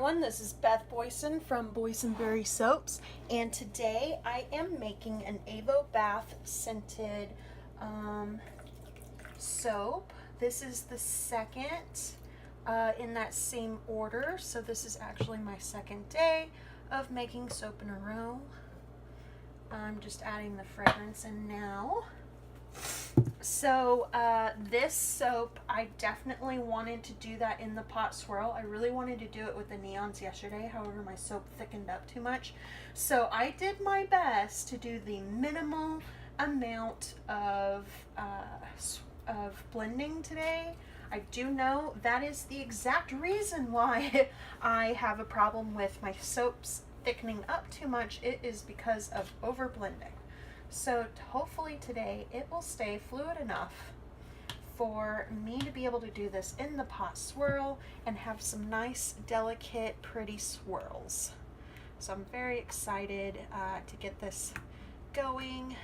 everyone, this is Beth Boysen from Boysenberry Soaps, and today I am making an Avobath scented soap. This is the second in that same order, so this is actually my second day of making soap in a row. I'm just adding the fragrance in now. So this soap, I definitely wanted to do that in the pot swirl. I really wanted to do it with the neons yesterday. However, my soap thickened up too much. So I did my best to do the minimal amount of blending today. I do know that is the exact reason why I have a problem with my soaps thickening up too much. It is because of over blending. So hopefully today it will stay fluid enough for me to be able to do this in the pot swirl and have some nice, delicate, pretty swirls. So I'm very excited to get this going.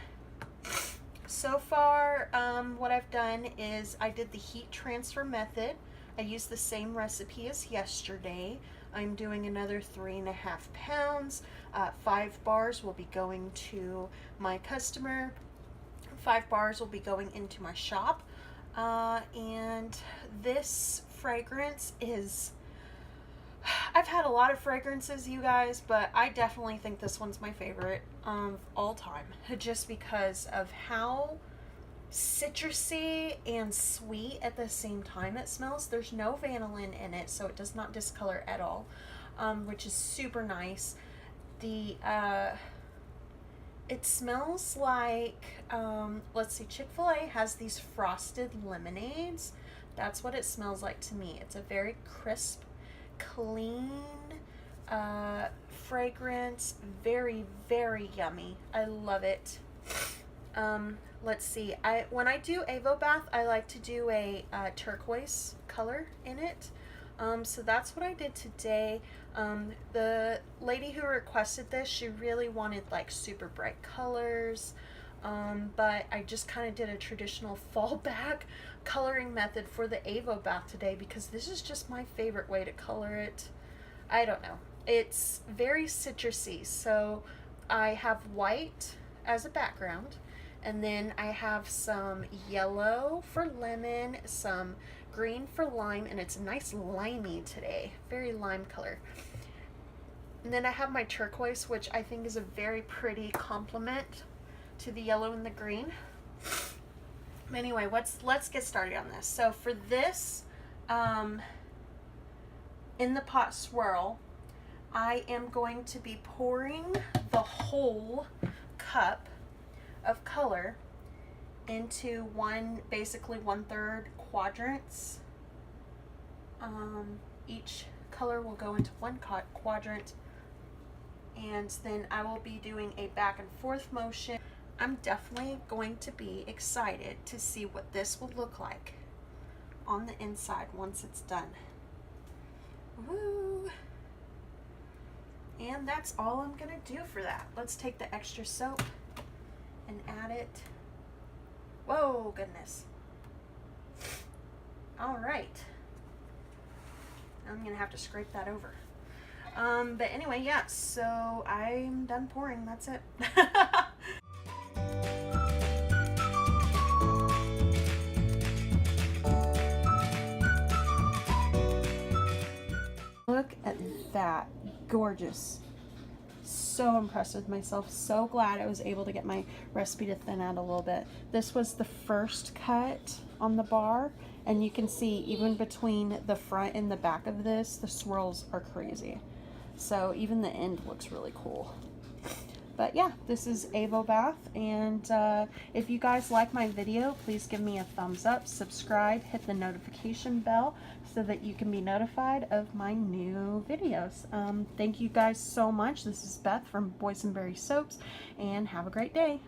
So far, what I've done is I did the heat transfer method. I used the same recipe as yesterday. I'm doing another 3.5 pounds. 5 bars will be going to my customer. 5 bars will be going into my shop. And this fragrance is, I've had a lot of fragrances, you guys, but I definitely think this one's my favorite of all time, just because of how citrusy and sweet at the same time it smells. There's no vanillin in it, so it does not discolor at all, which is super nice. The it smells like let's see, Chick-fil-A has these frosted lemonades. That's what it smells like to me. It's a very crisp, clean fragrance, very, very yummy. I love it. Let's see, when I do Avobath, I like to do a turquoise color in it. So that's what I did today. The lady who requested this, she really wanted like super bright colors, but I just kind of did a traditional fallback coloring method for the Avobath today because this is just my favorite way to color it. I don't know. It's very citrusy, so I have white as a background. And then I have some yellow for lemon, some green for lime, and it's nice limey today, very lime color. And then I have my turquoise, which I think is a very pretty complement to the yellow and the green. Anyway, let's get started on this. So for this, in the pot swirl, I am going to be pouring the whole cup of color into basically 1/3 quadrants. Each color will go into one quadrant, and then I will be doing a back and forth motion. I'm definitely going to be excited to see what this will look like on the inside once it's done. Woo! And that's all I'm gonna do for that. Let's take the extra soap and add it. Whoa, goodness. All right. I'm gonna have to scrape that over. But anyway, yeah, so I'm done pouring. That's it. Look at that. Gorgeous. So impressed with myself. So glad I was able to get my recipe to thin out a little bit. This was the first cut on the bar, and you can see even between the front and the back of this, the swirls are crazy. So even the end looks really cool. But yeah, this is Avobath, and if you guys like my video, please give me a thumbs up, subscribe, hit the notification bell so that you can be notified of my new videos. Thank you guys so much. This is Beth from Boysenberry Soaps, and have a great day.